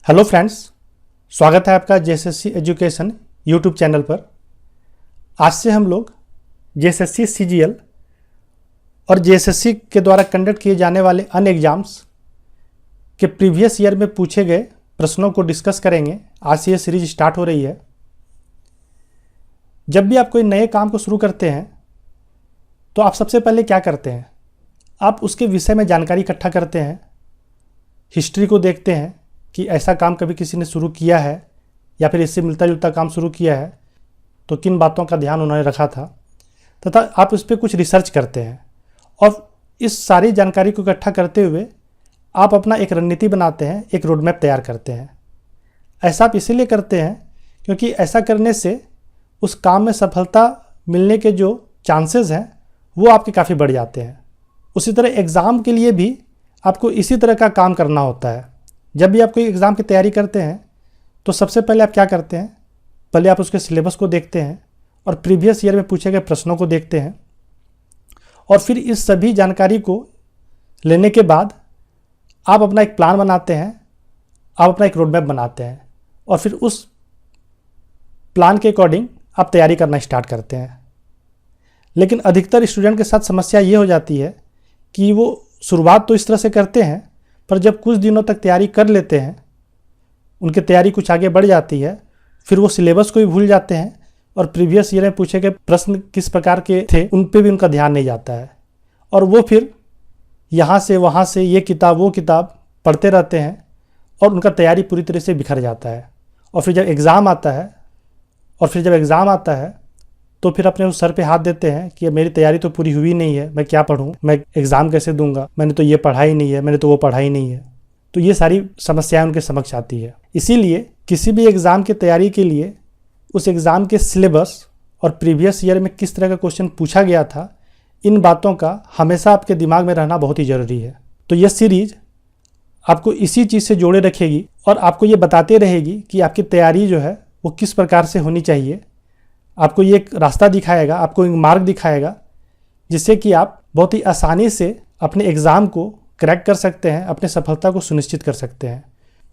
Hello friends, स्वागत है आपका जेएसएससी एजुकेशन यूट्यूब चैनल पर। आज से हम लोग जेएसएससी सीजीएल और जेएसएससी के द्वारा कंडक्ट किए जाने वाले अन्य एग्जाम्स के प्रीवियस ईयर में पूछे गए प्रश्नों को डिस्कस करेंगे। आज से ये सीरीज स्टार्ट हो रही है। जब भी आप कोई नए काम को शुरू करते हैं तो आप सबसे पहले क्या करते हैं? आप उसके विषय में जानकारी इकट्ठा करते हैं, हिस्ट्री को देखते हैं कि ऐसा काम कभी किसी ने शुरू किया है या फिर इससे मिलता जुलता काम शुरू किया है तो किन बातों का ध्यान उन्होंने रखा था, तथा आप उस पर कुछ रिसर्च करते हैं और इस सारी जानकारी को इकट्ठा करते हुए आप अपना एक रणनीति बनाते हैं, एक रोड मैप तैयार करते हैं। ऐसा आप इसीलिए करते हैं क्योंकि ऐसा करने से उस काम में सफलता मिलने के जो चांसेस हैं वो आपके काफ़ी बढ़ जाते हैं। उसी तरह एग्ज़ाम के लिए भी आपको इसी तरह का काम करना होता है। जब भी आप कोई एग्ज़ाम की तैयारी करते हैं तो सबसे पहले आप क्या करते हैं? पहले आप उसके सिलेबस को देखते हैं और प्रीवियस ईयर में पूछे गए प्रश्नों को देखते हैं और फिर इस सभी जानकारी को लेने के बाद आप अपना एक प्लान बनाते हैं, आप अपना एक रोड मैप बनाते हैं और फिर उस प्लान के अकॉर्डिंग आप तैयारी करना स्टार्ट करते हैं। लेकिन अधिकतर स्टूडेंट के साथ समस्या ये हो जाती है कि वो शुरुआत तो इस तरह से करते हैं, पर जब कुछ दिनों तक तैयारी कर लेते हैं, उनकी तैयारी कुछ आगे बढ़ जाती है, फिर वो सिलेबस को भी भूल जाते हैं और प्रीवियस ईयर में पूछे गए प्रश्न किस प्रकार के थे उन पे भी उनका ध्यान नहीं जाता है और वो फिर यहाँ से वहाँ से ये किताब वो किताब पढ़ते रहते हैं और उनका तैयारी पूरी तरह से बिखर जाता है। और फिर जब एग्ज़ाम आता है तो फिर अपने उस सर पे हाथ देते हैं कि मेरी तैयारी तो पूरी हुई नहीं है, मैं क्या पढूं, मैं एग्ज़ाम कैसे दूंगा, मैंने तो ये पढ़ा ही नहीं है, मैंने तो वो पढ़ा ही नहीं है। तो ये सारी समस्याएं उनके समक्ष आती है। इसीलिए किसी भी एग्ज़ाम की तैयारी के लिए उस एग्ज़ाम के सिलेबस और प्रीवियस ईयर में किस तरह का क्वेश्चन पूछा गया था, इन बातों का हमेशा आपके दिमाग में रहना बहुत ही ज़रूरी है। तो यह सीरीज आपको इसी चीज़ से जोड़े रखेगी और आपको ये बताते रहेगी कि आपकी तैयारी जो है वो किस प्रकार से होनी चाहिए। आपको ये एक रास्ता दिखाएगा, आपको एक मार्ग दिखाएगा जिससे कि आप बहुत ही आसानी से अपने एग्ज़ाम को क्रैक कर सकते हैं, अपने सफलता को सुनिश्चित कर सकते हैं।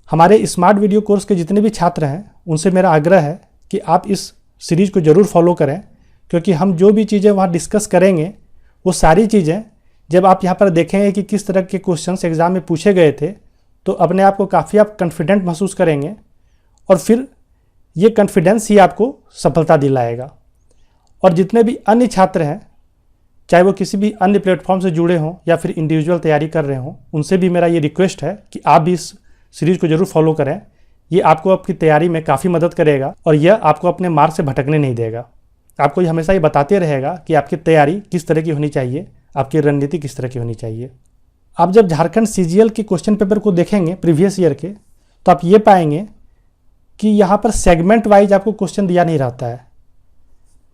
हमारे स्मार्ट वीडियो कोर्स के जितने भी छात्र हैं उनसे मेरा आग्रह है कि आप इस सीरीज़ को ज़रूर फॉलो करें, क्योंकि हम जो भी चीज़ें वहाँ डिस्कस करेंगे वो सारी चीज़ें जब आप यहाँ पर देखेंगे कि किस तरह के क्वेश्चंस एग्ज़ाम में पूछे गए थे तो अपने आप को काफ़ी आप कॉन्फिडेंट महसूस करेंगे और फिर ये कॉन्फिडेंस ही आपको सफलता दिलाएगा। और जितने भी अन्य छात्र हैं, चाहे वो किसी भी अन्य प्लेटफॉर्म से जुड़े हों या फिर इंडिविजुअल तैयारी कर रहे हों, उनसे भी मेरा ये रिक्वेस्ट है कि आप भी इस सीरीज़ को ज़रूर फॉलो करें। ये आपको आपकी तैयारी में काफ़ी मदद करेगा और यह आपको अपने मार्ग से भटकने नहीं देगा। आपको ये हमेशा ये बताते रहेगा कि आपकी तैयारी किस तरह की होनी चाहिए, आपकी रणनीति किस तरह की होनी चाहिए। आप जब झारखंड सीजीएल के क्वेश्चन पेपर को देखेंगे प्रीवियस ईयर के, तो आप ये पाएंगे कि यहाँ पर सेगमेंट वाइज आपको क्वेश्चन दिया नहीं रहता है।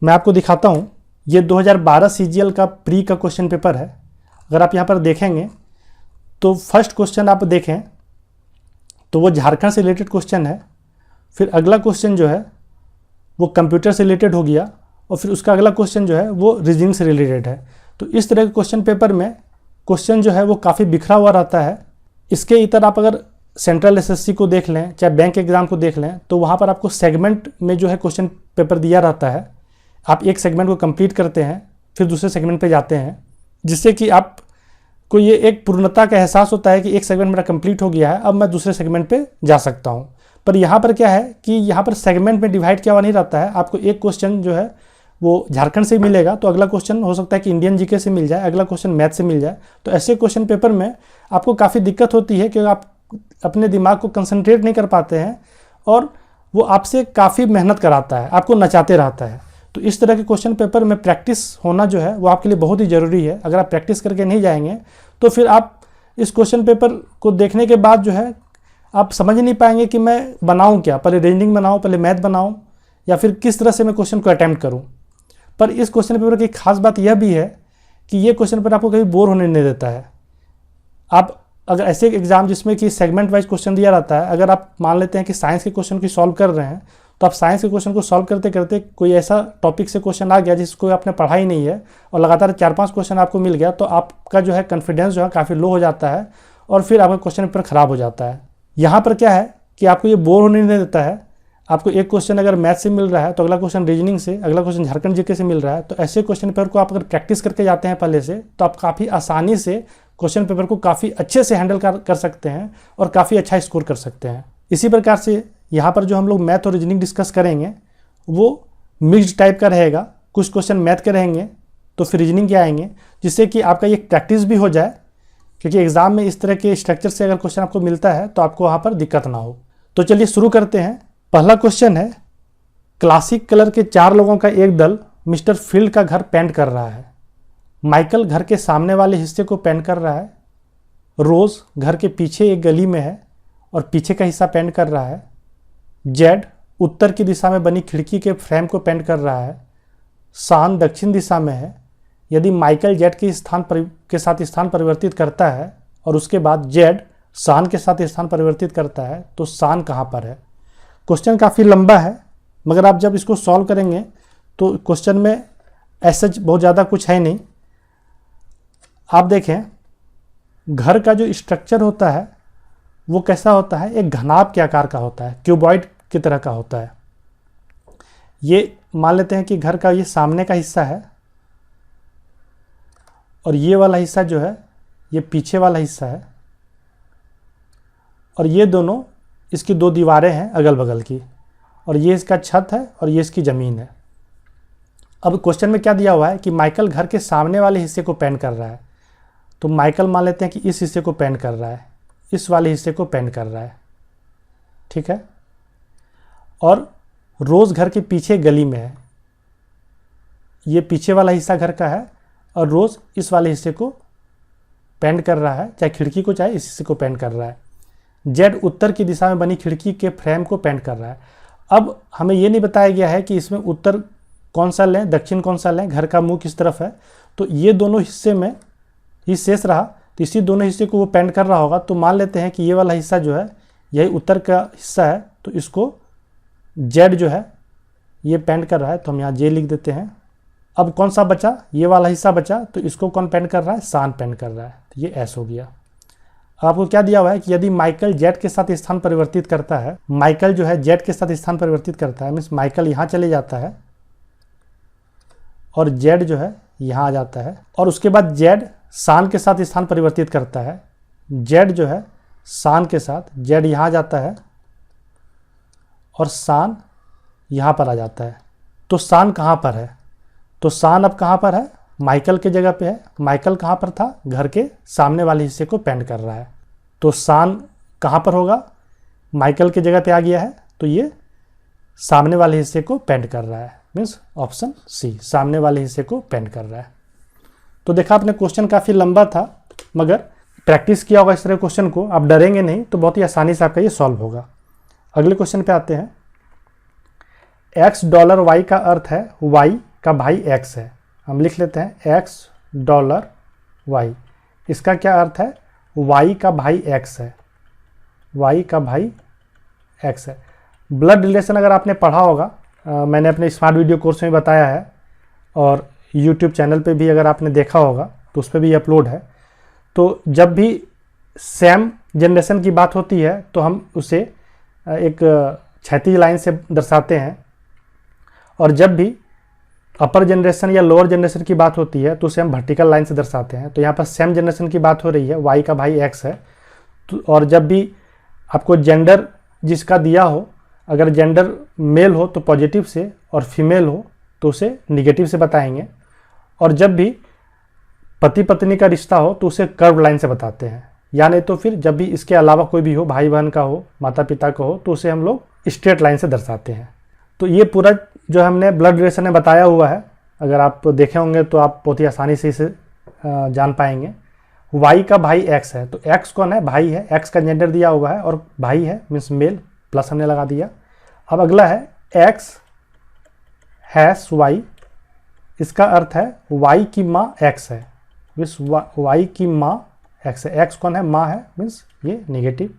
मैं आपको दिखाता हूँ, ये 2012 सीजीएल का प्री का क्वेश्चन पेपर है। अगर आप यहाँ पर देखेंगे तो फर्स्ट क्वेश्चन आप देखें तो वो झारखंड से रिलेटेड क्वेश्चन है। फिर अगला क्वेश्चन जो है वो कंप्यूटर से रिलेटेड हो गया और फिर उसका अगला क्वेश्चन जो है वो रीजनिंग से रिलेटेड है। तो इस तरह के क्वेश्चन पेपर में क्वेश्चन जो है वो काफ़ी बिखरा हुआ रहता है। इसके इतर आप अगर सेंट्रल एसएससी को देख लें, चाहे बैंक एग्ज़ाम को देख लें, तो वहाँ पर आपको सेगमेंट में जो है क्वेश्चन पेपर दिया रहता है। आप एक सेगमेंट को कंप्लीट करते हैं, फिर दूसरे सेगमेंट पे जाते हैं, जिससे कि आपको ये एक पूर्णता का एहसास होता है कि एक सेगमेंट मेरा कंप्लीट हो गया है, अब मैं दूसरे सेगमेंट पे जा सकता हूँ। पर यहाँ पर क्या है कि यहाँ पर सेगमेंट में डिवाइड किया हुआ नहीं रहता है। आपको एक क्वेश्चन जो है वो झारखंड से मिलेगा तो अगला क्वेश्चन हो सकता है कि इंडियन जीके से मिल जाए, अगला क्वेश्चन मैथ से मिल जाए। तो ऐसे क्वेश्चन पेपर में आपको काफ़ी दिक्कत होती है क्योंकि आप अपने दिमाग को कंसंट्रेट नहीं कर पाते हैं और वो आपसे काफ़ी मेहनत कराता है, आपको नचाते रहता है। तो इस तरह के क्वेश्चन पेपर में प्रैक्टिस होना जो है वो आपके लिए बहुत ही ज़रूरी है। अगर आप प्रैक्टिस करके नहीं जाएंगे तो फिर आप इस क्वेश्चन पेपर को देखने के बाद जो है आप समझ नहीं पाएंगे कि मैं बनाऊं क्या, पहले रीजनिंग बनाऊं, पहले मैथ बनाऊं, या फिर किस तरह से मैं क्वेश्चन को अटैम्प्ट करूं। पर इस क्वेश्चन पेपर की खास बात यह भी है कि ये क्वेश्चन पेपर आपको कभी बोर होने नहीं देता है। आप अगर ऐसे एग्जाम जिसमें कि सेगमेंट वाइज क्वेश्चन दिया रहता है, अगर आप मान लेते हैं कि साइंस के क्वेश्चन की सॉल्व कर रहे हैं तो आप साइंस के क्वेश्चन को सॉल्व करते करते कोई ऐसा टॉपिक से क्वेश्चन आ गया जिसको आपने पढ़ा ही नहीं है और लगातार 4-5 क्वेश्चन आपको मिल गया, तो आपका जो है कॉन्फिडेंस जो है काफ़ी लो हो जाता है और फिर आपका क्वेश्चन पेपर ख़राब हो जाता है। यहाँ पर क्या है कि आपको ये बोर होने नहीं देता है। आपको एक क्वेश्चन अगर मैथ से मिल रहा है तो अगला क्वेश्चन रीजनिंग से, अगला क्वेश्चन झारखंड जीके से मिल रहा है, तो ऐसे क्वेश्चन पेपर को आप अगर प्रैक्टिस करके जाते हैं पहले से, तो आप काफ़ी आसानी से क्वेश्चन पेपर को काफ़ी अच्छे से हैंडल कर सकते हैं और काफ़ी अच्छा स्कोर कर सकते हैं। इसी प्रकार से यहाँ पर जो हम लोग मैथ और रीजनिंग डिस्कस करेंगे वो मिक्स्ड टाइप का रहेगा। कुछ क्वेश्चन मैथ के रहेंगे तो फिर रीजनिंग के आएंगे, जिससे कि आपका ये प्रैक्टिस भी हो जाए, क्योंकि एग्जाम में इस तरह के स्ट्रक्चर से अगर क्वेश्चन आपको मिलता है तो आपको वहाँ पर दिक्कत ना हो। तो चलिए शुरू करते हैं। पहला क्वेश्चन है, क्लासिक कलर के 4 लोगों का एक दल मिस्टर फील्ड का घर पेंट कर रहा है। माइकल घर के सामने वाले हिस्से को पेंट कर रहा है। रोज घर के पीछे एक गली में है और पीछे का हिस्सा पेंट कर रहा है। जेड उत्तर की दिशा में बनी खिड़की के फ्रेम को पेंट कर रहा है। सान दक्षिण दिशा में है। यदि माइकल जेड के साथ स्थान परिवर्तित करता है और उसके बाद जेड सान के साथ स्थान परिवर्तित करता है तो सान कहाँ पर है। क्वेश्चन काफ़ी लंबा है, मगर आप जब इसको सॉल्व करेंगे तो क्वेश्चन में ऐसा बहुत ज़्यादा कुछ है नहीं। आप देखें, घर का जो स्ट्रक्चर होता है वो कैसा होता है, एक घनाभ के आकार का होता है, क्यूबॉइड की तरह का होता है। ये मान लेते हैं कि घर का ये सामने का हिस्सा है और ये वाला हिस्सा जो है ये पीछे वाला हिस्सा है, और ये दोनों इसकी 2 दीवारें हैं अगल बगल की, और ये इसका छत है और ये इसकी ज़मीन है। अब क्वेश्चन में क्या दिया हुआ है कि माइकल घर के सामने वाले हिस्से को पेंट कर रहा है, तो माइकल मान लेते हैं कि इस हिस्से को पेंट कर रहा है, इस वाले हिस्से को पेंट कर रहा है, ठीक है। और रोज़ घर के पीछे गली में है, ये पीछे वाला हिस्सा घर का है और रोज़ इस वाले हिस्से को पेंट कर रहा है, चाहे खिड़की को चाहे इस हिस्से को पेंट कर रहा है। जेड उत्तर की दिशा में बनी खिड़की के फ्रेम को पेंट कर रहा है। अब हमें ये नहीं बताया गया है कि इसमें उत्तर कौन सा लें, दक्षिण कौन सा लें, घर का मुंह किस तरफ है। तो ये दोनों हिस्से में ही शेष रहा, तो इसी दोनों हिस्से को वो पेंट कर रहा होगा। तो मान लेते हैं कि ये वाला हिस्सा जो है यही उत्तर का हिस्सा है, तो इसको जेड जो है ये पेंट कर रहा है, तो हम यहाँ जे लिख देते हैं। अब कौन सा बचा, ये वाला हिस्सा बचा, तो इसको कौन पेंट कर रहा है, सान पेंट कर रहा है, तो ये एस हो गया। आपको क्या दिया हुआ है कि यदि माइकल जेड के साथ स्थान परिवर्तित करता है, माइकल जो है जेड के साथ स्थान परिवर्तित करता है, मीन्स माइकल यहाँ चले जाता है और जेड जो है यहाँ आ जाता है, और उसके बाद जेड सान के साथ स्थान परिवर्तित करता है। जेड जो है सान के साथ, जेड यहाँ आ जाता है और सान यहाँ पर आ जाता है। तो सान कहाँ पर है, तो सान अब कहाँ पर है, माइकल के जगह पे है। माइकल कहाँ पर था, घर के सामने वाले हिस्से को पेंट कर रहा है, तो सान कहाँ पर होगा, माइकल के जगह पे आ गया है, तो ये सामने वाले हिस्से को पेंट कर रहा है, मीन्स ऑप्शन सी, सामने वाले हिस्से को पेंट कर रहा है। तो देखा आपने, क्वेश्चन काफ़ी लंबा था, मगर प्रैक्टिस किया होगा इस तरह क्वेश्चन को, आप डरेंगे नहीं, तो बहुत ही आसानी से आपका ये सॉल्व होगा। अगले क्वेश्चन पे आते हैं। $, का अर्थ है y का भाई x है। हम लिख लेते हैं $, इसका क्या अर्थ है, y का भाई x है, y का भाई x है। ब्लड रिलेशन अगर आपने पढ़ा होगा, मैंने अपने स्मार्ट वीडियो कोर्स में बताया है, और यूट्यूब चैनल पे भी अगर आपने देखा होगा तो उस पर भी अपलोड है। तो जब भी सेम जनरेशन की बात होती है तो हम उसे एक क्षैतिज लाइन से दर्शाते हैं, और जब भी अपर जनरेशन या लोअर जनरेशन की बात होती है तो उसे हम वर्टिकल लाइन से दर्शाते हैं। तो यहाँ पर सेम जनरेशन की बात हो रही है, y का भाई x है। तो और जब भी आपको जेंडर जिसका दिया हो, अगर जेंडर मेल हो तो पॉजिटिव से और फीमेल हो तो उसे निगेटिव से बताएंगे, और जब भी पति पत्नी का रिश्ता हो तो उसे कर्व लाइन से बताते हैं, या नहीं तो फिर जब भी इसके अलावा कोई भी हो, भाई बहन का हो, माता पिता का हो, तो उसे हम लोग स्ट्रेट लाइन से दर्शाते हैं। तो ये पूरा जो हमने ब्लड रिलेशन में बताया हुआ है, अगर आप देखे होंगे तो आप बहुत ही आसानी से इसे जान पाएंगे। y का भाई x है, तो x कौन है, भाई है, x का जेंडर दिया हुआ है और भाई है, मीन्स मेल, प्लस हमने लगा दिया। अब अगला है x हैश y, इसका अर्थ है y की माँ x है, मीन्स y की माँ x है। x कौन है, माँ है, मीन्स ये नेगेटिव।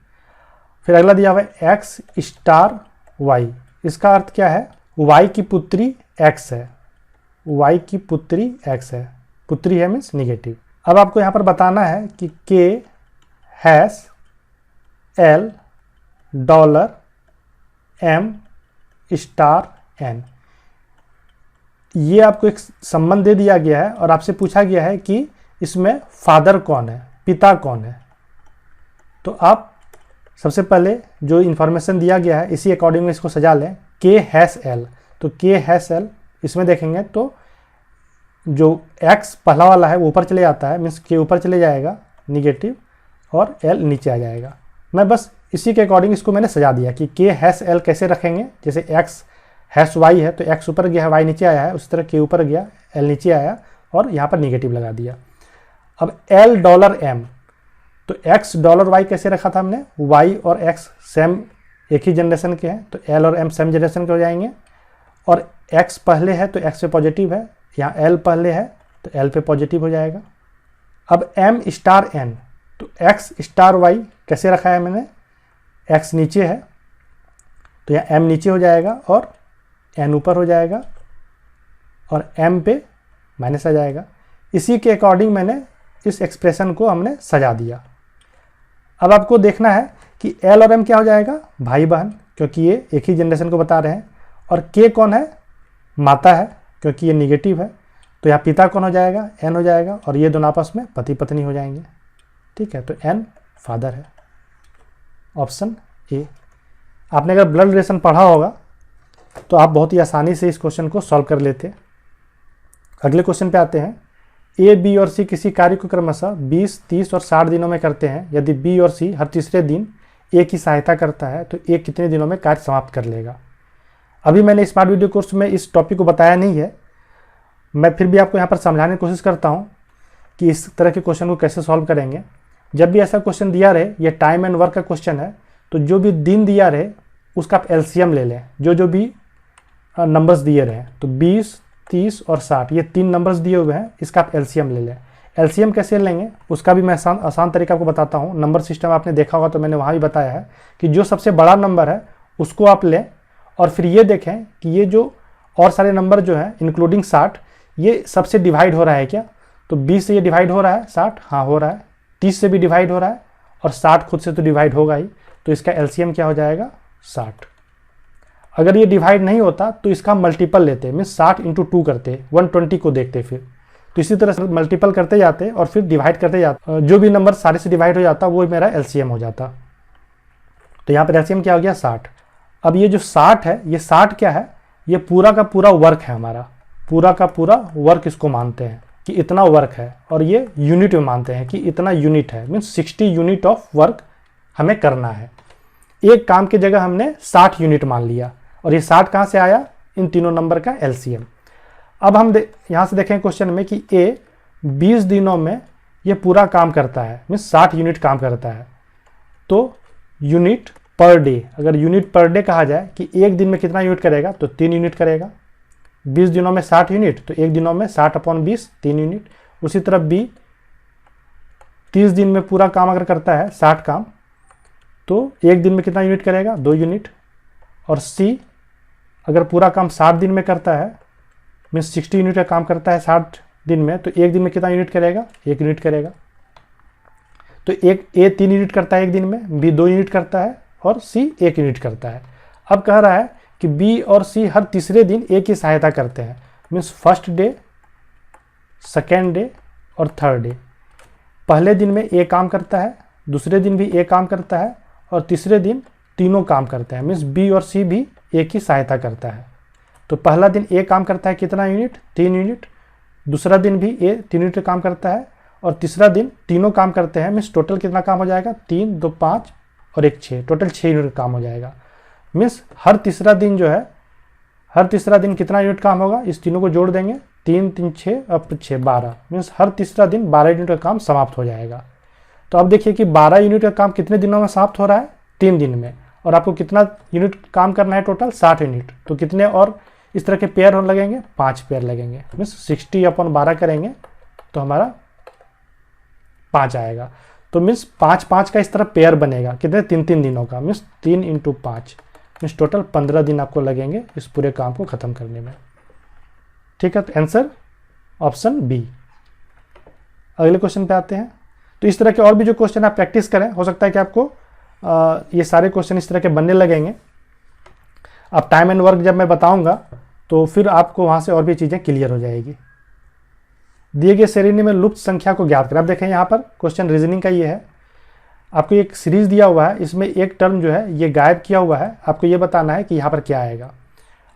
फिर अगला दिया हुआ है x स्टार y, इसका अर्थ क्या है, y की पुत्री x है, y की पुत्री x है, पुत्री है मीन्स निगेटिव। अब आपको यहाँ पर बताना है कि k hash l $M (n). ये आपको एक संबंध दे दिया गया है और आपसे पूछा गया है कि इसमें फादर कौन है, पिता कौन है। तो आप सबसे पहले जो इन्फॉर्मेशन दिया गया है इसी अकॉर्डिंग में इसको सजा लें। K#L, तो K#L इसमें देखेंगे तो जो X पहला वाला है वो ऊपर चले जाता है, मीन्स K ऊपर चले जाएगा निगेटिव और L नीचे आ जाएगा। मैं बस इसी के अकॉर्डिंग इसको मैंने सजा दिया कि K#L कैसे रखेंगे। जैसे X#Y है तो X ऊपर गया है, Y नीचे आया है, उसी तरह K ऊपर गया, L नीचे आया और यहाँ पर निगेटिव लगा दिया। अब $M, तो $Y कैसे रखा था हमने, Y और X सेम एक ही जनरेशन के हैं तो L और M सेम जनरेशन के हो जाएंगे। और X पहले है तो X पे पॉजिटिव है, यहाँ L पहले है तो L पे पॉजिटिव हो जाएगा। अब M*N, तो X*Y कैसे रखा है मैंने, X नीचे है तो यहाँ M नीचे हो जाएगा और N ऊपर हो जाएगा और M पे माइनस आ जाएगा। इसी के अकॉर्डिंग मैंने इस एक्सप्रेशन को हमने सजा दिया। अब आपको देखना है कि L और M क्या हो जाएगा, भाई बहन, क्योंकि ये एक ही जनरेशन को बता रहे हैं। और K कौन है, माता है, क्योंकि ये निगेटिव है। तो यहाँ पिता कौन हो जाएगा, N हो जाएगा और ये दोनों आपस में पति पत्नी हो जाएंगे। ठीक है, तो N फादर है, ऑप्शन ए। आपने अगर ब्लड रिलेशन पढ़ा होगा तो आप बहुत ही आसानी से इस क्वेश्चन को सॉल्व कर लेते। अगले क्वेश्चन पे आते हैं। A, B और C किसी कार्य को क्रमशः 20, 30 और 60 दिनों में करते हैं। यदि B और C हर तीसरे दिन A की सहायता करता है तो A कितने दिनों में कार्य समाप्त कर लेगा। अभी मैंने स्मार्ट वीडियो कोर्स में इस टॉपिक को बताया नहीं है, मैं फिर भी आपको यहाँ पर समझाने की कोशिश करता हूँ कि इस तरह के क्वेश्चन को कैसे सॉल्व करेंगे। जब भी ऐसा क्वेश्चन दिया रहे, ये टाइम एंड वर्क का क्वेश्चन है, तो जो भी दिन दिया रहे उसका आप LCM ले लें। जो भी नंबर्स दिए रहे, तो 20, 30 और 60 ये 3 नंबर्स दिए हुए हैं, इसका आप LCM ले लें। LCM कैसे लेंगे उसका भी मैं आसान तरीका आपको बताता हूँ। नंबर सिस्टम आपने देखा होगा तो मैंने वहाँ भी बताया है कि जो सबसे बड़ा नंबर है उसको आप लें और फिर ये देखें कि ये जो और सारे नंबर जो हैं इंक्लूडिंग 60 ये सबसे डिवाइड हो रहा है क्या। तो 20 से ये डिवाइड हो रहा है, 60 हाँ हो रहा है, 30 से भी डिवाइड हो रहा है और 60 खुद से तो डिवाइड होगा ही। तो इसका LCM क्या हो जाएगा, 60। अगर ये डिवाइड नहीं होता तो इसका मल्टीपल लेते, मीन्स 60 × 2 करते, 120 को देखते फिर। तो इसी तरह से मल्टीपल करते जाते और फिर डिवाइड करते जाते, जो भी नंबर सारे से डिवाइड हो जाता वो मेरा LCM हो जाता। तो यहाँ पर LCM क्या हो गया, 60। अब ये जो 60 है, ये 60 क्या है, ये पूरा का पूरा वर्क है हमारा, पूरा का पूरा वर्क इसको मानते हैं कि इतना वर्क है। और ये यूनिट में मानते हैं कि इतना यूनिट है, मीन्स 60 यूनिट ऑफ वर्क हमें करना है। एक काम की जगह हमने 60 यूनिट मान लिया और ये 60 कहाँ से आया, इन तीनों नंबर का LCM। अब हम यहाँ से देखें क्वेश्चन में कि A 20 दिनों में ये पूरा काम करता है, मीन्स 60 यूनिट काम करता है। तो यूनिट पर डे, अगर यूनिट पर डे कहा जाए कि एक दिन में कितना यूनिट करेगा, तो 3 यूनिट करेगा। 20 दिनों में 60 यूनिट, तो एक दिनों में 60/20 3 यूनिट। उसी तरह B 30 दिन में पूरा काम अगर करता है 60 काम, तो एक दिन में कितना यूनिट करेगा, 2 यूनिट। और C अगर पूरा काम 60 दिन में करता है, मीन्स 60 यूनिट का काम करता है 60 दिन में, तो एक दिन में कितना यूनिट करेगा, 1 यूनिट करेगा। तो एक A 3 यूनिट करता है एक दिन में, B 2 यूनिट करता है और C 1 यूनिट करता है। अब कह रहा है कि B और C हर तीसरे दिन A की सहायता करते हैं, means first day, second day और थर्ड डे। पहले दिन में A काम करता है, दूसरे दिन भी A काम करता है और तीसरे दिन तीनों काम करते हैं, मीन्स B और C भी A की सहायता करता है। तो पहला दिन A काम करता है कितना यूनिट, 3 यूनिट। दूसरा दिन भी A 3 यूनिट काम करता है और तीसरा दिन तीनों काम करते हैं, मीन्स टोटल कितना काम हो जाएगा, 3, 2, 5 और 1, 6, टोटल 6 यूनिट काम हो जाएगा। मीन्स हर तीसरा दिन जो है, हर तीसरा दिन कितना यूनिट काम होगा, इस तीनों को जोड़ देंगे, 3, 3, 6 और 6, 12, मीन्स हर तीसरा दिन 12 यूनिट का काम समाप्त हो जाएगा। तो अब देखिए कि 12 यूनिट का काम कितने दिनों में समाप्त हो रहा है, 3 दिन में। और आपको कितना यूनिट काम करना है टोटल, 60 यूनिट। तो कितने और इस तरह के पेयर होने लगेंगे, 5 पेयर लगेंगे, मीन्स 60/12 करेंगे तो हमारा 5 आएगा। तो मीन्स 5-5 का इस तरह पेयर बनेगा, कितने, 3-3 दिनों का, मीन्स 3 × 5, मीन्स टोटल 15 दिन आपको लगेंगे इस पूरे काम को ख़त्म करने में। ठीक है, तो आंसर ऑप्शन B। अगले क्वेश्चन पे आते हैं। तो इस तरह के और भी जो क्वेश्चन आप प्रैक्टिस करें, हो सकता है कि आपको ये सारे क्वेश्चन इस तरह के बनने लगेंगे। अब टाइम एंड वर्क जब मैं बताऊंगा तो फिर आपको वहाँ से और भी चीज़ें क्लियर हो जाएगी। दिए गए श्रेणी में लुप्त संख्या को ज्ञात करें। अब देखें यहाँ पर क्वेश्चन रीजनिंग का ये है, आपको एक सीरीज दिया हुआ है, इसमें एक टर्म जो है ये गायब किया हुआ है, आपको ये बताना है कि यहाँ पर क्या आएगा।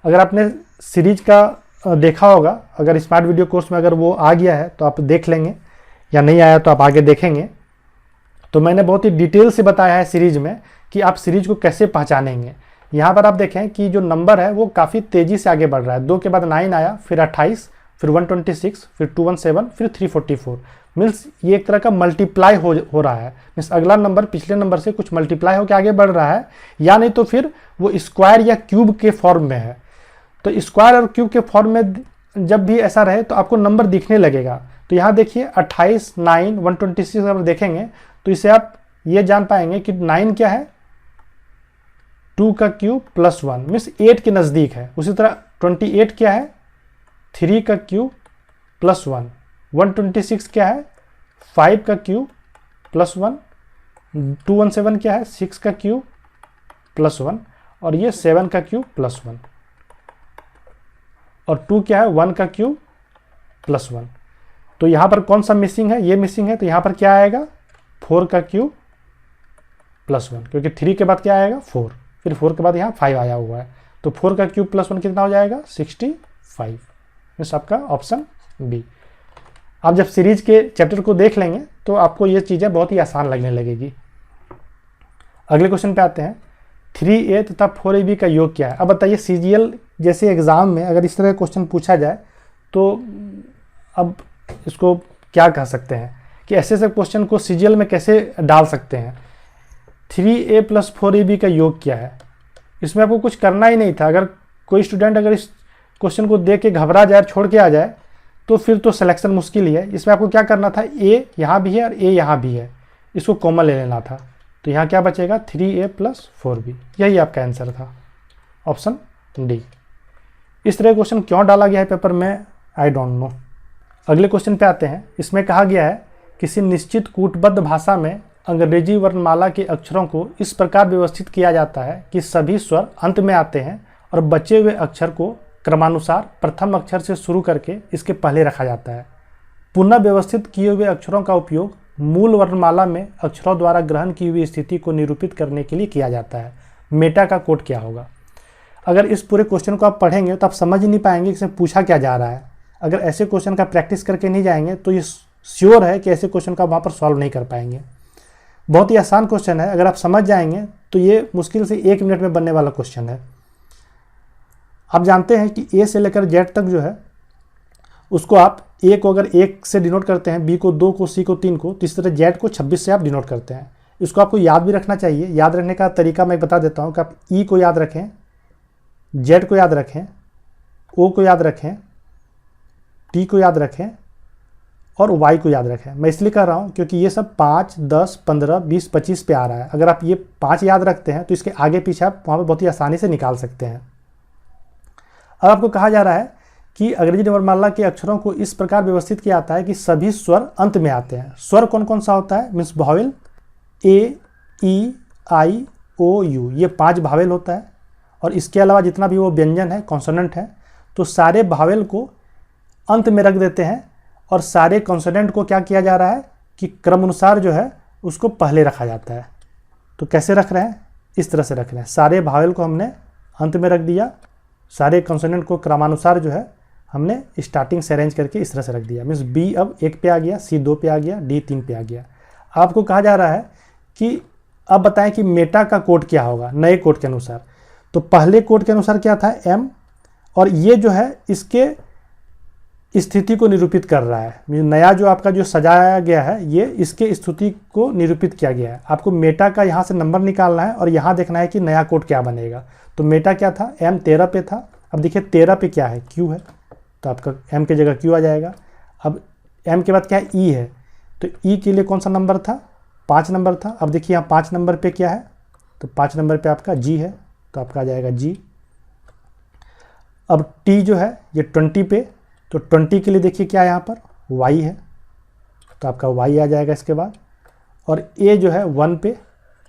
अगर आपने सीरीज का देखा होगा, अगर स्मार्ट वीडियो कोर्स में अगर वो आ गया है तो आप देख लेंगे, या नहीं आया तो आप आगे देखेंगे। तो मैंने बहुत ही डिटेल से बताया है सीरीज में कि आप सीरीज को कैसे पहचानेंगे। यहाँ पर आप देखें कि जो नंबर है वो काफ़ी तेज़ी से आगे बढ़ रहा है। 2 के बाद 9 आया, फिर 28, फिर 126, फिर 217, फिर 344। मीन्स ये एक तरह का मल्टीप्लाई हो रहा है। मीन्स अगला नंबर पिछले नंबर से कुछ मल्टीप्लाई होकर आगे बढ़ रहा है, या नहीं तो फिर वो स्क्वायर या क्यूब के फॉर्म में है। तो स्क्वायर और क्यूब के फॉर्म में जब भी ऐसा रहे तो आपको नंबर दिखने लगेगा। तो यहाँ देखिए 28, 9, 126 अगर देखेंगे तो इसे आप ये जान पाएंगे कि 9 क्या है, 2 का क्यूब प्लस 1, मीन्स 8 के नज़दीक है। उसी तरह 28 क्या है, 3 का क्यूब प्लस 1। 126 क्या है, 5 का क्यूब प्लस 1। 217 क्या है, 6 का क्यूब प्लस 1, और ये 7 का क्यूब प्लस 1। और 2 क्या है, 1 का क्यूब प्लस 1। तो यहाँ पर कौन सा मिसिंग है, ये मिसिंग है। तो यहाँ पर क्या आएगा, 4 का क्यूब प्लस 1, क्योंकि 3 के बाद क्या आएगा, 4, फिर 4 के बाद यहाँ 5 आया हुआ है। तो 4 का क्यूब प्लस 1 कितना हो जाएगा, 65। मीन्स आपका ऑप्शन बी। आप जब सीरीज के चैप्टर को देख लेंगे तो आपको ये चीज़ें बहुत ही आसान लगने लगेगी। अगले क्वेश्चन पे आते हैं, 3a तथा 4ab का योग क्या है। अब बताइए, CGL जैसे एग्जाम में अगर इस तरह का क्वेश्चन पूछा जाए तो अब इसको क्या कह सकते हैं कि ऐसे क्वेश्चन को CGL में कैसे डाल सकते हैं। 3a + 4ab का योग क्या है, इसमें आपको कुछ करना ही नहीं था। अगर कोई स्टूडेंट अगर इस क्वेश्चन को देख के घबरा जाए, छोड़ के आ जाए, तो फिर तो सिलेक्शन मुश्किल ही है। इसमें आपको क्या करना था, a यहाँ भी है और a यहाँ भी है, इसको कॉमन ले लेना था। तो यहाँ क्या बचेगा, 3a + 4b, यही आपका आंसर था, ऑप्शन डी। इस तरह क्वेश्चन क्यों डाला गया है पेपर में, आई डोंट नो। अगले क्वेश्चन पे आते हैं। इसमें कहा गया है, किसी निश्चित कूटबद्ध भाषा में अंग्रेजी वर्णमाला के अक्षरों को इस प्रकार व्यवस्थित किया जाता है कि सभी स्वर अंत में आते हैं और बचे हुए अक्षर को क्रमानुसार प्रथम अक्षर से शुरू करके इसके पहले रखा जाता है। पुनः व्यवस्थित किए हुए अक्षरों का उपयोग मूल वर्णमाला में अक्षरों द्वारा ग्रहण की हुई स्थिति को निरूपित करने के लिए किया जाता है। मेटा का कोड क्या होगा। अगर इस पूरे क्वेश्चन को आप पढ़ेंगे तो आप समझ ही नहीं पाएंगे कि इसमें पूछा क्या जा रहा है। अगर ऐसे क्वेश्चन का प्रैक्टिस करके नहीं जाएंगे तो ये श्योर है कि ऐसे क्वेश्चन का वहाँ पर सॉल्व नहीं कर पाएंगे। बहुत ही आसान क्वेश्चन है, अगर आप समझ जाएंगे तो ये मुश्किल से 1 मिनट में बनने वाला क्वेश्चन है। आप जानते हैं कि A से लेकर Z तक जो है उसको आप A को अगर 1 से डिनोट करते हैं, B को 2 को, C को 3 को, तो इस तरह Z को 26 से आप डिनोट करते हैं। इसको आपको याद भी रखना चाहिए। याद रखने का तरीका मैं बता देता हूँ कि आप E को याद रखें, Z को याद रखें, O को याद रखें, T को याद रखें और Y को याद रखें। मैं इसलिए कर रहा हूँ क्योंकि ये सब 5, 10, 15, 20, 25 पे आ रहा है। अगर आप ये 5 याद रखते हैं तो इसके आगे पीछे आप वहाँ पर बहुत ही आसानी से निकाल सकते हैं। अब आपको कहा जा रहा है कि अंग्रेजी वर्णमाला के अक्षरों को इस प्रकार व्यवस्थित किया जाता है कि सभी स्वर अंत में आते हैं। स्वर कौन कौन सा होता है, means vowel, A, E, I, O, U, ये 5 भावेल होता है। और इसके अलावा जितना भी वो व्यंजन है, कॉन्सोनेंट है, तो सारे भावेल को अंत में रख देते हैं और सारे कॉन्सोनेंट को क्या किया जा रहा है कि क्रम अनुसार जो है उसको पहले रखा जाता है। तो कैसे रख रहे हैं, इस तरह से रख रहे हैं। सारे भावेल को हमने अंत में रख दिया, सारे कॉन्सोनेंट को क्रमानुसार जो है हमने स्टार्टिंग से अरेंज करके इस तरह से रख दिया। मीन्स B अब 1 पे आ गया, C 2 पे आ गया, D 3 पे आ गया। आपको कहा जा रहा है कि अब बताएं कि मेटा का कोड क्या होगा नए कोड के अनुसार। तो पहले कोड के अनुसार क्या था, M, और ये जो है इसके स्थिति को निरूपित कर रहा है। नया जो आपका जो सजाया गया है ये इसके स्थिति को निरूपित किया गया है। आपको मेटा का यहाँ से नंबर निकालना है और यहाँ देखना है कि नया कोड क्या बनेगा। तो मेटा क्या था, M 13 पे था। अब देखिए 13 पे क्या है, Q है, तो आपका M की जगह Q आ जाएगा। अब M के बाद क्या है, E है, तो E के लिए कौन सा नंबर था, 5 नंबर था। अब देखिए यहाँ 5 नंबर पे क्या है, तो 5 नंबर पे आपका G है, तो आपका आ जाएगा G। अब T जो है ये 20 पे, तो 20 के लिए देखिए क्या है यहाँ पर, Y है, तो आपका Y आ जाएगा इसके बाद। और A जो है 1 पे,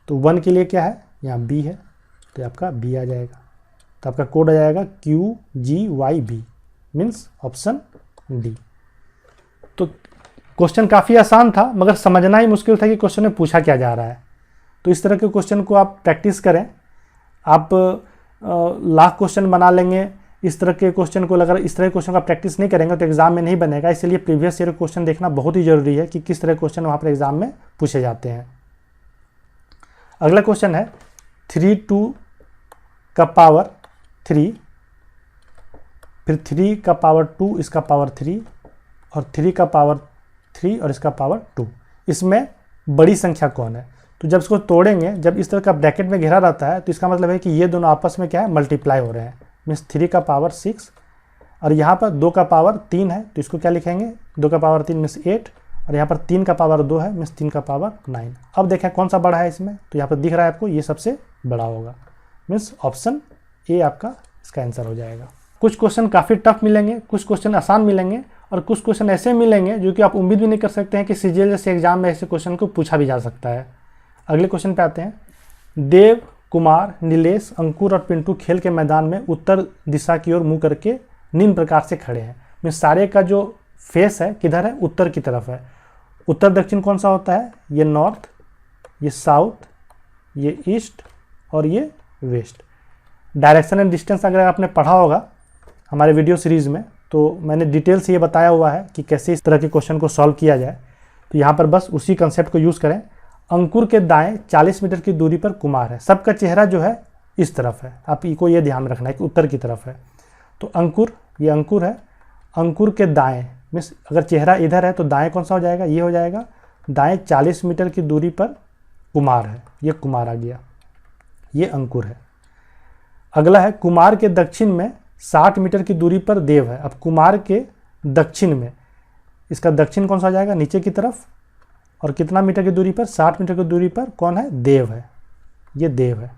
तो 1 के लिए क्या है, यहाँ बी है, तो आपका बी आ जाएगा। तो आपका कोड आ जाएगा QGYB, मीन्स ऑप्शन डी। तो क्वेश्चन काफ़ी आसान था, मगर समझना ही मुश्किल था कि क्वेश्चन में पूछा क्या जा रहा है। तो इस तरह के क्वेश्चन को आप प्रैक्टिस करें। आप लाख क्वेश्चन बना लेंगे इस तरह के क्वेश्चन को, अगर इस तरह के क्वेश्चन का प्रैक्टिस नहीं करेंगे तो एग्जाम में नहीं बनेगा। इसलिए प्रीवियस ईयर क्वेश्चन देखना बहुत ही जरूरी है कि किस तरह के क्वेश्चन वहाँ पर एग्जाम में पूछे जाते हैं। अगला क्वेश्चन है 3 का पावर 3, फिर 3 का पावर 2, इसका पावर 3, और 3 का पावर 3 और इसका पावर 2। इसमें बड़ी संख्या कौन है? तो जब इसको तोड़ेंगे, जब इस तरह का ब्रैकेट में घेरा रहता है, तो इसका मतलब है कि ये दोनों आपस में क्या है, मल्टीप्लाई हो रहे हैं। मीन्स 3 का पावर 6 और यहाँ पर 2 का पावर 3 है, तो इसको क्या लिखेंगे, 2 का पावर 3 मीन्स 8, और यहाँ पर 3 का पावर 2 है, मीन्स 3 का पावर 9। अब देखें कौन सा बड़ा है इसमें, तो यहाँ पर दिख रहा है आपको, ये सबसे बड़ा होगा। मीन्स ऑप्शन ए आपका इसका आंसर हो जाएगा। कुछ क्वेश्चन काफ़ी टफ मिलेंगे, कुछ क्वेश्चन आसान मिलेंगे, और कुछ क्वेश्चन ऐसे मिलेंगे जो कि आप उम्मीद भी नहीं कर सकते हैं कि सीजीएल जैसे एग्जाम में ऐसे क्वेश्चन को पूछा भी जा सकता है। अगले क्वेश्चन पे आते हैं। देव, कुमार, नीलेश, अंकुर और पिंटू खेल के मैदान में उत्तर दिशा की ओर मुंह करके निम्न प्रकार से खड़े हैं। में सारे का जो फेस है किधर है, उत्तर की तरफ है। उत्तर दक्षिण कौन सा होता है, ये नॉर्थ, ये साउथ, ये ईस्ट और ये वेस्ट। डायरेक्शन एंड डिस्टेंस अगर आपने पढ़ा होगा हमारे वीडियो सीरीज़ में, तो मैंने डिटेल से ये बताया हुआ है कि कैसे इस तरह के क्वेश्चन को सॉल्व किया जाए। तो यहाँ पर बस उसी कंसेप्ट को यूज़ करें। अंकुर के दाएं 40 मीटर की दूरी पर कुमार है। सबका चेहरा जो है इस तरफ है, आप को ये ध्यान रखना है कि उत्तर की तरफ है। तो अंकुर, ये अंकुर है, अंकुर के दाएं मीन्स अगर चेहरा इधर है तो दाएं कौन सा हो जाएगा, ये हो जाएगा। दाएं 40 मीटर की दूरी पर कुमार है, ये कुमार आ गया, ये अंकुर है। अगला है कुमार के दक्षिण में 60 मीटर की दूरी पर देव है। अब कुमार के दक्षिण में, इसका दक्षिण कौन सा हो जाएगा, नीचे की तरफ, और कितना मीटर की दूरी पर, 60 मीटर की दूरी पर कौन है, देव है, ये देव है।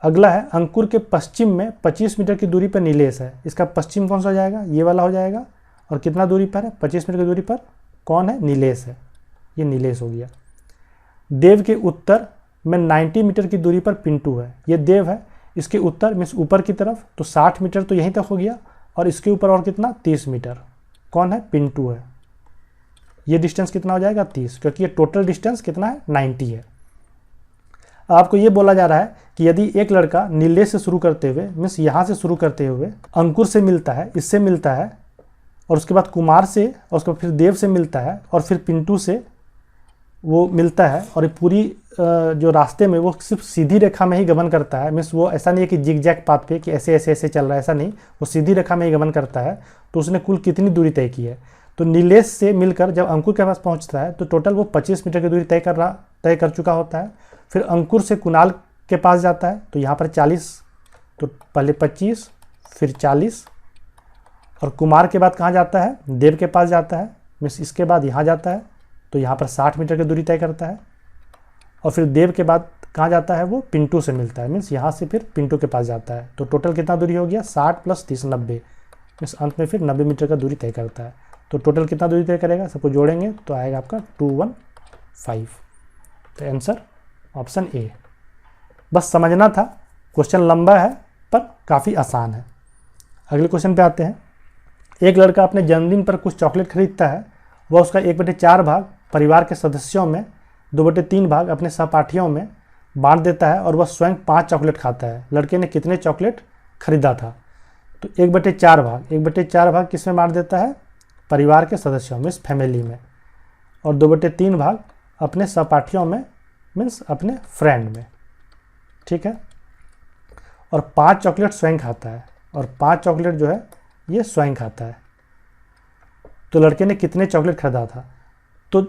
अगला है अंकुर के पश्चिम में 25 मीटर की दूरी पर नीलेश है। इसका पश्चिम कौन सा हो जाएगा, ये वाला हो जाएगा, और कितना दूरी पर है, 25 मीटर की दूरी पर कौन है, नीलेश है, ये नीलेश हो गया। देव के उत्तर में 90 मीटर की दूरी पर पिंटू है, ये देव है। इसके उत्तर मीन्स ऊपर की तरफ, तो 60 मीटर तो यहीं तक हो गया, और इसके ऊपर और कितना, 30 मीटर, कौन है, पिंटू है। ये डिस्टेंस कितना हो जाएगा, 30, क्योंकि ये टोटल डिस्टेंस कितना है, 90 है। आपको ये बोला जा रहा है कि यदि एक लड़का नीलेश से शुरू करते हुए मीन्स यहाँ से शुरू करते हुए अंकुर से मिलता है, इससे मिलता है, और उसके बाद कुमार से, और उसके बाद फिर देव से मिलता है, और फिर पिंटू से वो मिलता है, और ये पूरी जो रास्ते में वो सिर्फ सीधी रेखा में ही गमन करता है। मीन्स वो ऐसा नहीं है कि जिग जैग पाथ पे कि ऐसे ऐसे ऐसे चल रहा है, ऐसा नहीं, वो सीधी रेखा में ही गमन करता है। तो उसने कुल कितनी दूरी तय की है, तो नीलेश से मिलकर जब अंकुर के पास पहुंचता है तो टोटल वो 25 मीटर की दूरी तय कर चुका होता है। फिर अंकुर से कुणाल के पास जाता है, तो यहाँ पर 40, तो पहले 25 फिर 40, और कुमार के बाद कहाँ जाता है, देव के पास जाता है, मीन्स इसके बाद यहाँ जाता है, तो यहाँ पर 60 मीटर की दूरी तय करता है। और फिर देव के बाद कहाँ जाता है, वो पिंटू से मिलता है, मीन्स यहाँ से फिर पिंटू के पास जाता है। तो टोटल कितना दूरी हो गया, 60 + 30 90, मीन्स अंत में फिर 90 मीटर का दूरी तय करता है। तो टोटल कितना दूरी तय करेगा, सबको जोड़ेंगे तो आएगा आपका 215। तो आंसर ऑप्शन ए। बस समझना था, क्वेश्चन लंबा है पर काफ़ी आसान है। अगले क्वेश्चन पे आते हैं। एक लड़का अपने जन्मदिन पर कुछ चॉकलेट खरीदता है, वह उसका 1/4 भाग परिवार के सदस्यों में, 2/3 भाग अपने सहपाठियों में बांट देता है, और वह स्वयं 5 चॉकलेट खाता है। लड़के ने कितने चॉकलेट खरीदा था, तो 1/4 भाग किस में बांट देता है, परिवार के सदस्यों मीन्स फैमिली में, और 2/3 भाग अपने सहपाठियों में मीन्स अपने फ्रेंड में, ठीक है। और 5 चॉकलेट स्वयं खाता है, और 5 चॉकलेट जो है ये स्वयं खाता है। तो लड़के ने कितने चॉकलेट खरीदा था, तो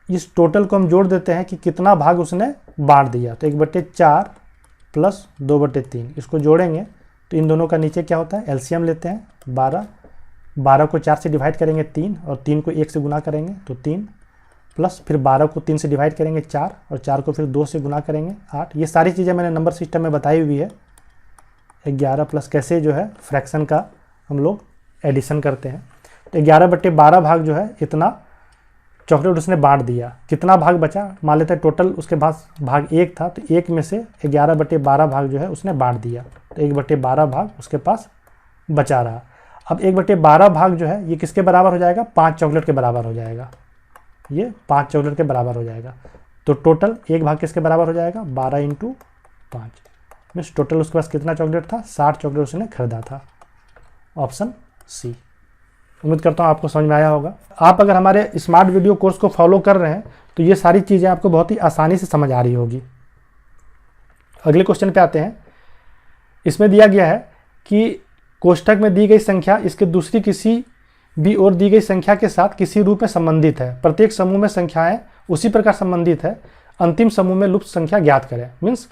इस टोटल को हम जोड़ देते हैं कि कितना भाग उसने बांट दिया। तो 1/4 + 2/3, इसको जोड़ेंगे तो इन दोनों का नीचे क्या होता है, एलसीएम लेते हैं, 12 को 4 से डिवाइड करेंगे 3, और 3 को 1 से गुना करेंगे तो 3, प्लस फिर 12 को 3 से डिवाइड करेंगे 4, और 4 को फिर 2 से गुना करेंगे 8। ये सारी चीज़ें मैंने नंबर सिस्टम में बताई हुई है। 11 प्लस कैसे जो है फ्रैक्शन का हम लोग एडिशन करते हैं। तो 11/12 भाग जो है इतना चॉकलेट उसने बांट दिया, कितना भाग बचा, मान लेते हैं टोटल उसके पास भाग 1 था, तो 1 में से 11/12 भाग जो है उसने बांट दिया, तो 1/12 भाग उसके पास बचा रहा। अब 1/12 भाग जो है ये किसके बराबर हो जाएगा, 5 चॉकलेट के बराबर हो जाएगा, ये 5 चॉकलेट के बराबर हो जाएगा। तो टोटल एक भाग किसके बराबर हो जाएगा, 12 × 5, मीन्स टोटल उसके पास कितना चॉकलेट था, 60 चॉकलेट उसने खरीदा था। Option C. उम्मीद करता हूँ आपको समझ में आया होगा। आप अगर हमारे स्मार्ट वीडियो कोर्स को फॉलो कर रहे हैं तो ये सारी चीज़ें आपको बहुत ही आसानी से समझ आ रही होगी। अगले क्वेश्चन पे आते हैं। इसमें दिया गया है कि कोष्ठक में दी गई संख्या इसके दूसरी किसी भी और दी गई संख्या के साथ किसी रूप में संबंधित है, प्रत्येक समूह में संख्याएं उसी प्रकार संबंधित है, अंतिम समूह में लुप्त संख्या ज्ञात करें। मीन्स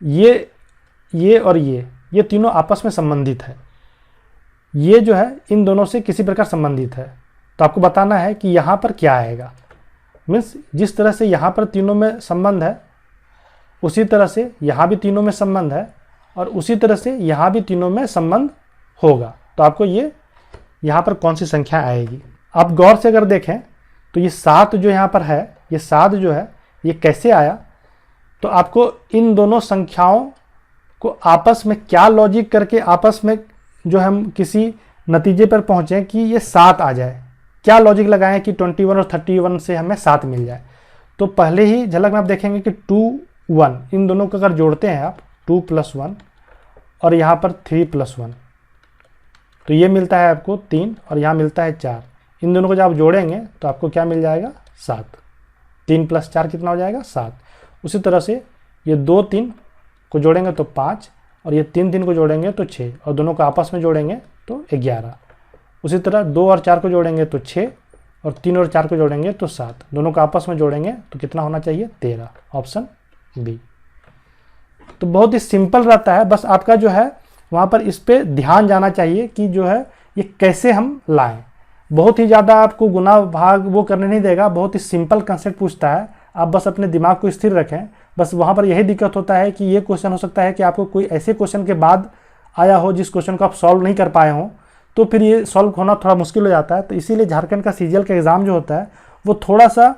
ये और ये तीनों आपस में संबंधित है, ये जो है इन दोनों से किसी प्रकार संबंधित है। तो आपको बताना है कि यहाँ पर क्या आएगा। मीन्स जिस तरह से यहाँ पर तीनों में संबंध है उसी तरह से यहाँ भी तीनों में संबंध है, और उसी तरह से यहाँ भी तीनों में संबंध होगा। तो आपको ये यहाँ पर कौन सी संख्या आएगी। आप गौर से अगर देखें तो ये 7 जो यहाँ पर है, ये 7 जो है ये कैसे आया, तो आपको इन दोनों संख्याओं को आपस में क्या लॉजिक करके आपस में जो हम किसी नतीजे पर पहुँचें कि ये 7 आ जाए, क्या लॉजिक लगाएं कि 21 और 31 से हमें 7 मिल जाए। तो पहले ही झलक में आप देखेंगे कि 2, 1 इन दोनों को अगर जोड़ते हैं आप 2 + 1 और यहाँ पर 3 + 1, तो ये मिलता है आपको 3 और यहाँ मिलता है 4। इन दोनों को जब आप जोड़ेंगे तो आपको क्या मिल जाएगा, 7। 3 + 4 कितना हो जाएगा, 7। उसी तरह से ये 2 3 को जोड़ेंगे तो 5, और ये 3 3 को जोड़ेंगे तो 6, और दोनों को आपस में जोड़ेंगे तो 11। उसी तरह 2 और 4 को जोड़ेंगे तो 6, और 3 और 4 को जोड़ेंगे तो 7, दोनों को आपस में जोड़ेंगे तो कितना होना चाहिए, 13। Option B. तो बहुत ही सिंपल रहता है, बस आपका जो है वहाँ पर इस पे ध्यान जाना चाहिए कि जो है ये कैसे हम लाएं। बहुत ही ज़्यादा आपको गुना भाग वो करने नहीं देगा, बहुत ही सिंपल कंसेप्ट पूछता है। आप बस अपने दिमाग को स्थिर रखें। बस वहाँ पर यही दिक्कत होता है कि ये क्वेश्चन हो सकता है कि आपको कोई ऐसे क्वेश्चन के बाद आया हो जिस क्वेश्चन को आप सॉल्व नहीं कर पाए हों, तो फिर ये सॉल्व होना थोड़ा मुश्किल हो जाता है। तो इसीलिए झारखंड का सीजीएल का एग्ज़ाम जो होता है वो थोड़ा सा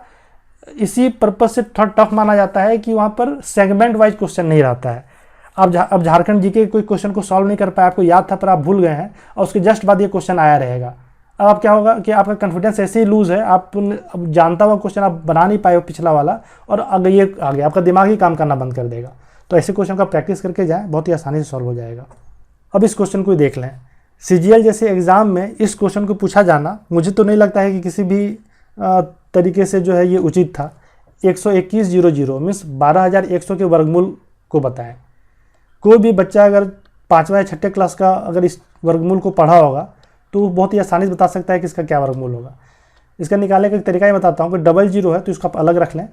इसी पर्पज़ से थोड़ा टफ माना जाता है कि वहाँ पर सेगमेंट वाइज क्वेश्चन नहीं रहता है। अब झारखंड जीके कोई क्वेश्चन को सॉल्व नहीं कर पाए, आपको याद था पर आप भूल गए हैं, और उसके जस्ट बाद ये क्वेश्चन आया रहेगा। अब आप क्या होगा कि आपका कॉन्फिडेंस ऐसे ही लूज़ है, आप अब जानता हुआ क्वेश्चन आप बना नहीं पाए हो पिछला वाला, और अगर ये आ गया आपका दिमाग ही काम करना बंद कर देगा। तो ऐसे क्वेश्चन का प्रैक्टिस करके जाएँ, बहुत ही आसानी से सॉल्व हो जाएगा। अब इस क्वेश्चन को देख लें। सीजीएल जैसे एग्ज़ाम में इस क्वेश्चन को पूछा जाना मुझे तो नहीं लगता है कि किसी भी तरीके से जो है ये उचित था। 121,000 मीन्स 12,100 के वर्गमूल को बताएं। कोई भी बच्चा अगर 5वां या 6ठे क्लास का अगर इस वर्गमूल को पढ़ा होगा तो वो बहुत ही आसानी से बता सकता है कि इसका क्या वर्गमूल होगा। इसका निकालने का एक तरीका ही बताता हूँ कि 00 है तो इसको आप अलग रख लें,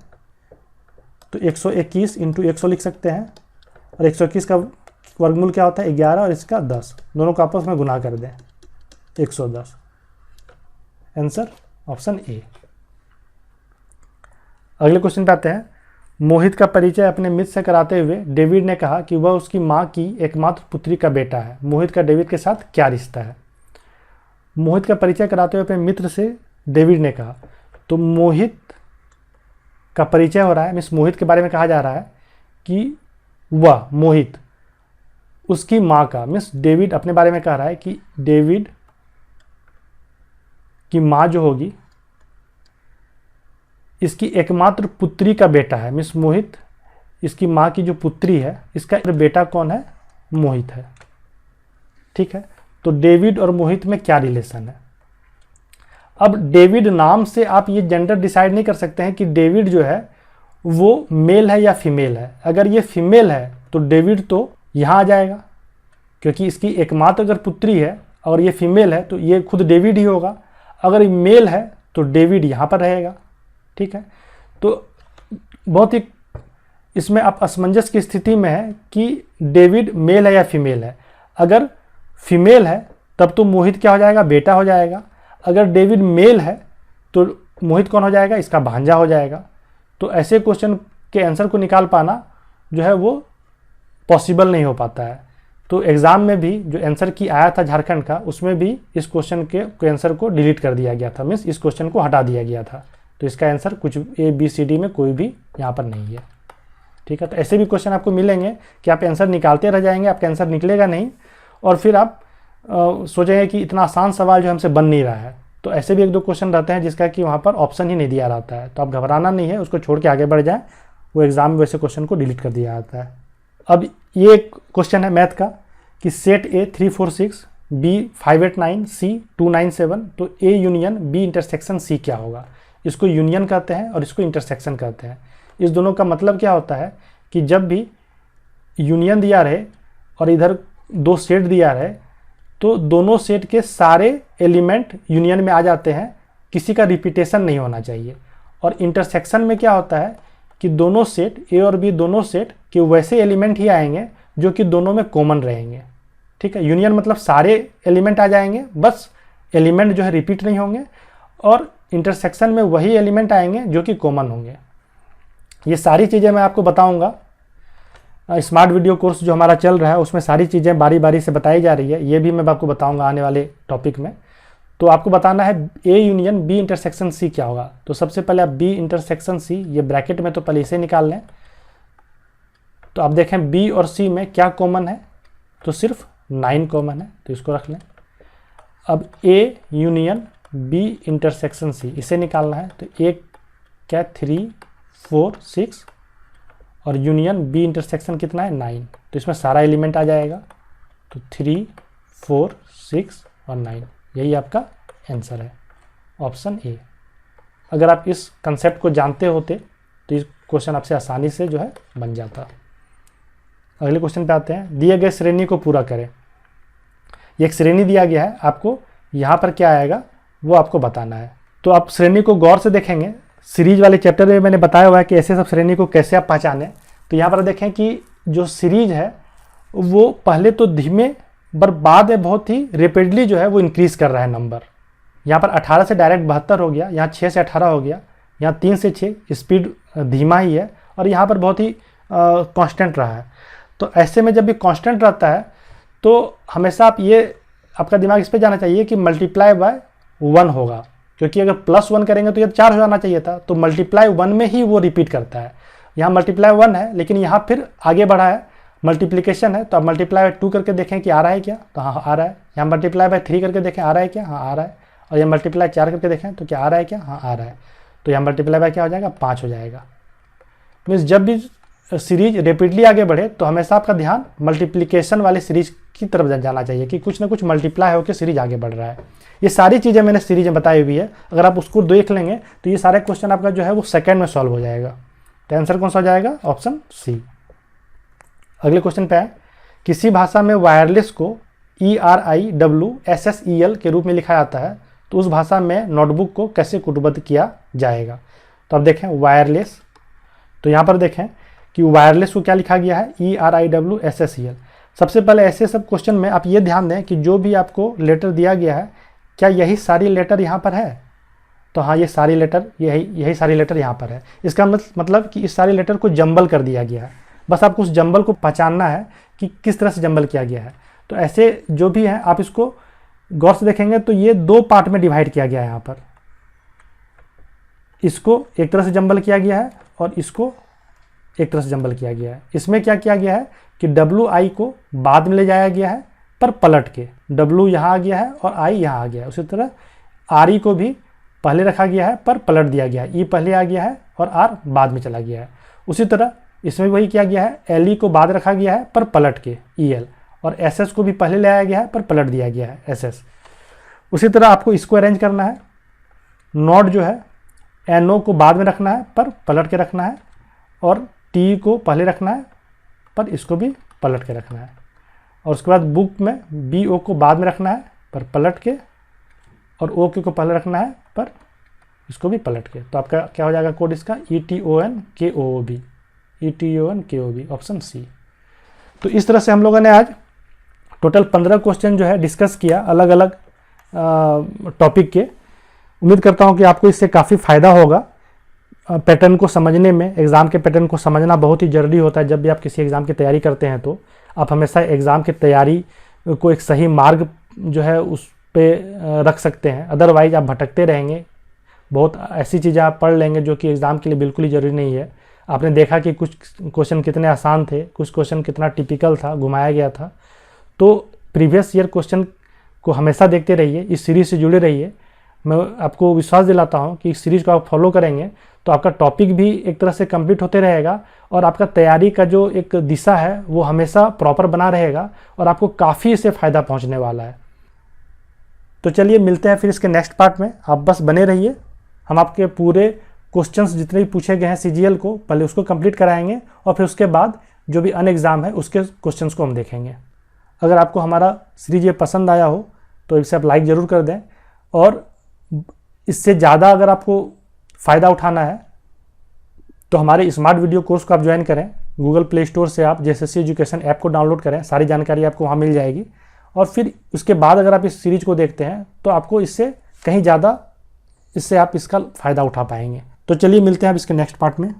तो 121 × 100 लिख सकते हैं, और 121 का वर्गमूल क्या होता है, 11, और इसका 10, दोनों को आपस में गुना कर दें, 110। Answer option A. अगले क्वेश्चन पे आते हैं। मोहित का परिचय अपने मित्र से कराते हुए डेविड ने कहा कि वह उसकी मां की एकमात्र पुत्री का बेटा है। मोहित का डेविड के साथ क्या रिश्ता है। मोहित का परिचय कराते हुए अपने मित्र से डेविड ने कहा, तो मोहित का परिचय हो रहा है, मीन्स मोहित के बारे में कहा जा रहा है कि वह मोहित उसकी मां का, मीन्स डेविड अपने बारे में कह रहा है कि डेविड की मां जो होगी इसकी एकमात्र पुत्री का बेटा है। मिस मोहित इसकी माँ की जो पुत्री है इसका बेटा कौन है, मोहित है। ठीक है, तो डेविड और मोहित में क्या रिलेशन है। अब डेविड नाम से आप ये जेंडर डिसाइड नहीं कर सकते हैं कि डेविड जो है वो मेल है या फीमेल है। अगर ये फीमेल है तो डेविड तो यहाँ आ जाएगा, क्योंकि इसकी एकमात्र अगर पुत्री है और ये फीमेल है तो ये खुद डेविड ही होगा। अगर ये मेल है तो डेविड यहाँ पर रहेगा। ठीक है, तो बहुत ही इसमें आप असमंजस की स्थिति में है कि डेविड मेल है या फीमेल है। अगर फीमेल है तब तो मोहित क्या हो जाएगा, बेटा हो जाएगा। अगर डेविड मेल है तो मोहित कौन हो जाएगा, इसका भांजा हो जाएगा। तो ऐसे क्वेश्चन के आंसर को निकाल पाना जो है वो पॉसिबल नहीं हो पाता है। तो एग्ज़ाम में भी जो आंसर की आया था झारखंड का, उसमें भी इस क्वेश्चन के आंसर को डिलीट कर दिया गया था, मीन्स इस क्वेश्चन को हटा दिया गया था। तो इसका आंसर कुछ ABCD में कोई भी यहाँ पर नहीं है। ठीक है, तो ऐसे भी क्वेश्चन आपको मिलेंगे कि आप आंसर निकालते रह जाएंगे, आपका आंसर निकलेगा नहीं और फिर आप सोचेंगे कि इतना आसान सवाल जो हमसे बन नहीं रहा है। तो ऐसे भी 1-2 क्वेश्चन रहते हैं जिसका कि वहाँ पर ऑप्शन ही नहीं दिया रहता है, तो आप घबराना नहीं है, उसको छोड़ के आगे बढ़ जाएं, वो एग्जाम में वैसे क्वेश्चन को डिलीट कर दिया जाता है। अब ये क्वेश्चन है मैथ का कि सेट A 346 B 589 C 297, तो A union B intersection C क्या होगा। इसको यूनियन कहते हैं और इसको इंटरसेक्शन कहते हैं। इस दोनों का मतलब क्या होता है कि जब भी यूनियन दिया रहे और इधर 2 सेट दिया रहे तो दोनों सेट के सारे एलिमेंट यूनियन में आ जाते हैं, किसी का रिपीटेशन नहीं होना चाहिए। और इंटरसेक्शन में क्या होता है कि दोनों सेट A और B दोनों सेट के वैसे एलिमेंट ही आएंगे जो कि दोनों में कॉमन रहेंगे। ठीक है, यूनियन मतलब सारे एलिमेंट आ जाएंगे, बस एलिमेंट जो है रिपीट नहीं होंगे, और इंटरसेक्शन में वही एलिमेंट आएंगे जो कि कॉमन होंगे। ये सारी चीज़ें मैं आपको बताऊंगा। स्मार्ट वीडियो कोर्स जो हमारा चल रहा है उसमें सारी चीज़ें बारी बारी से बताई जा रही है, ये भी मैं आपको बताऊंगा आने वाले टॉपिक में। तो आपको बताना है A union B intersection C क्या होगा। तो सबसे पहले आप B इंटरसेक्शन C, ये ब्रैकेट में तो पहले इसे निकाल लें। तो आप देखें B और C में क्या कॉमन है, तो सिर्फ 9 कॉमन है, तो इसको रख लें। अब A union B intersection C इसे निकालना है, तो एक क्या 3 4 6 और यूनियन B इंटरसेक्शन कितना है 9, तो इसमें सारा एलिमेंट आ जाएगा। तो 3 4 6 और 9, यही आपका आंसर है, ऑप्शन A। अगर आप इस कंसेप्ट को जानते होते तो इस क्वेश्चन आपसे आसानी से जो है बन जाता। अगले क्वेश्चन पे आते हैं। दिए गए श्रेणी को पूरा करें। ये एक श्रेणी दिया गया है, आपको यहाँ पर क्या आएगा वो आपको बताना है। तो आप श्रेणी को गौर से देखेंगे, सीरीज वाले चैप्टर में मैंने बताया हुआ है कि ऐसे सब श्रेणी को कैसे आप पहचानें। तो यहाँ पर देखें कि जो सीरीज है वो पहले तो धीमे पर बाद में बहुत ही रेपिडली जो है वो इंक्रीज कर रहा है नंबर। यहाँ पर 18 से डायरेक्ट 72 हो गया, यहाँ 6 से 18 हो गया, यहाँ 3 से 6, स्पीड धीमा ही है, और यहाँ पर बहुत ही कांस्टेंट रहा है। तो ऐसे में जब भी कांस्टेंट रहता है तो हमेशा आप ये आपका दिमाग इस पर जाना चाहिए कि मल्टीप्लाई बाय 1 होगा, क्योंकि अगर +1 करेंगे तो ये 4 हो जाना चाहिए था, तो मल्टीप्लाई 1 में ही वो रिपीट करता है। यहाँ मल्टीप्लाई 1 है, लेकिन यहाँ फिर आगे बढ़ा है, मल्टीप्लिकेशन है, तो आप मल्टीप्लाई बाय 2 करके देखें कि आ रहा है क्या, तो हाँ आ रहा है। यहाँ मल्टीप्लाई बाय 3 करके देखें आ रहा है क्या, हाँ आ रहा है। और यहाँ मल्टीप्लाई 4 करके देखें तो क्या आ रहा है क्या, हाँ आ रहा है। तो यहाँ मल्टीप्लाई बाय क्या हो जाएगा 5 हो जाएगा। मीन्स जब भी सीरीज रेपिडली आगे बढ़े तो हमेशा आपका ध्यान मल्टीप्लिकेशन वाले सीरीज की तरफ जाना चाहिए कि कुछ ना कुछ मल्टीप्लाई होकर सीरीज आगे बढ़ रहा है। ये सारी चीज़ें मैंने सीरीज में बताई हुई है, अगर आप उसको देख लेंगे तो ये सारे क्वेश्चन आपका जो है वो सेकंड में सॉल्व हो जाएगा। तो आंसर कौन सा हो जाएगा, ऑप्शन C। अगले क्वेश्चन पे है, किसी भाषा में वायरलेस को ERIWSSEL के रूप में लिखा जाता है, तो उस भाषा में नोटबुक को कैसे कूटबद्ध किया जाएगा। तो आप देखें वायरलेस, तो यहाँ पर देखें कि वायरलेस को क्या लिखा गया है ERIWSSEL। सबसे पहले ऐसे सब क्वेश्चन में आप ये ध्यान दें कि जो भी आपको लेटर दिया गया है क्या यही सारी लेटर यहाँ पर है, तो हाँ ये सारी लेटर यही सारी लेटर यहाँ पर है। इसका मतलब कि इस सारी लेटर को जंबल कर दिया गया है, बस आपको उस जंबल को पहचानना है कि किस तरह से जंबल किया गया है। तो ऐसे जो भी है आप इसको गौर से देखेंगे तो ये 2 पार्ट में डिवाइड किया गया है। यहाँ पर इसको एक तरह से जंबल किया गया है और इसको एक तरह से जंबल किया गया है। इसमें क्या किया गया है कि WI को बाद में ले जाया गया है पर पलट के, W यहाँ आ गया है और I यहाँ आ गया है। उसी तरह RE को भी पहले रखा गया है पर पलट दिया गया है, E पहले आ गया है और R बाद में चला गया है। उसी तरह इसमें वही किया गया है, LE को बाद रखा गया है पर पलट के EL, और SS को भी पहले ले आया गया है पर पलट दिया गया है SS। उसी तरह आपको इसको अरेंज करना है, नोट जो है NO को बाद में रखना है पर पलट के रखना है, और T को पहले रखना है पर इसको भी पलट के रखना है, और उसके बाद बुक में BO को बाद में रखना है पर पलट के, और OK को पहले रखना है पर इसको भी पलट के। तो आपका क्या हो जाएगा कोड इसका ETONKOOB, ETONKOB, ऑप्शन C। तो इस तरह से हम लोगों ने आज टोटल 15 क्वेश्चन जो है डिस्कस किया अलग अलग टॉपिक के। उम्मीद करता हूँ कि आपको इससे काफ़ी फ़ायदा होगा। पैटर्न को समझने में, एग्ज़ाम के पैटर्न को समझना बहुत ही ज़रूरी होता है। जब भी आप किसी एग्ज़ाम की तैयारी करते हैं तो आप हमेशा एग्ज़ाम की तैयारी को एक सही मार्ग जो है उस पे रख सकते हैं, अदरवाइज आप भटकते रहेंगे, बहुत ऐसी चीज़ें आप पढ़ लेंगे जो कि एग्ज़ाम के लिए बिल्कुल ही ज़रूरी नहीं है। आपने देखा कि कुछ क्वेश्चन कितने आसान थे, कुछ क्वेश्चन कितना टिपिकल था, घुमाया गया था। तो प्रीवियस ईयर क्वेश्चन को हमेशा देखते रहिए, इस सीरीज़ से जुड़े रहिए। मैं आपको विश्वास दिलाता हूँ कि इस सीरीज़ को आप फॉलो करेंगे तो आपका टॉपिक भी एक तरह से कंप्लीट होते रहेगा और आपका तैयारी का जो एक दिशा है वो हमेशा प्रॉपर बना रहेगा और आपको काफ़ी इससे फ़ायदा पहुँचने वाला है। तो चलिए मिलते हैं फिर इसके नेक्स्ट पार्ट में। आप बस बने रहिए, हम आपके पूरे क्वेश्चंस जितने भी पूछे गए हैं सीजीएल को पहले उसको कंप्लीट कराएंगे और फिर उसके बाद जो भी अन्य एग्ज़ाम है उसके क्वेश्चंस को हम देखेंगे। अगर आपको हमारा सीरीज ये पसंद आया हो तो इसे आप लाइक ज़रूर कर दें और इससे ज़्यादा अगर आपको फ़ायदा उठाना है तो हमारे स्मार्ट वीडियो कोर्स को आप ज्वाइन करें। गूगल प्ले स्टोर से आप जेएसएससी एजुकेशन ऐप को डाउनलोड करें, सारी जानकारी आपको वहाँ मिल जाएगी और फिर उसके बाद अगर आप इस सीरीज को देखते हैं तो आपको इससे कहीं ज़्यादा आप इसका फ़ायदा उठा पाएंगे। तो चलिए मिलते हैं अब इसके नेक्स्ट पार्ट में।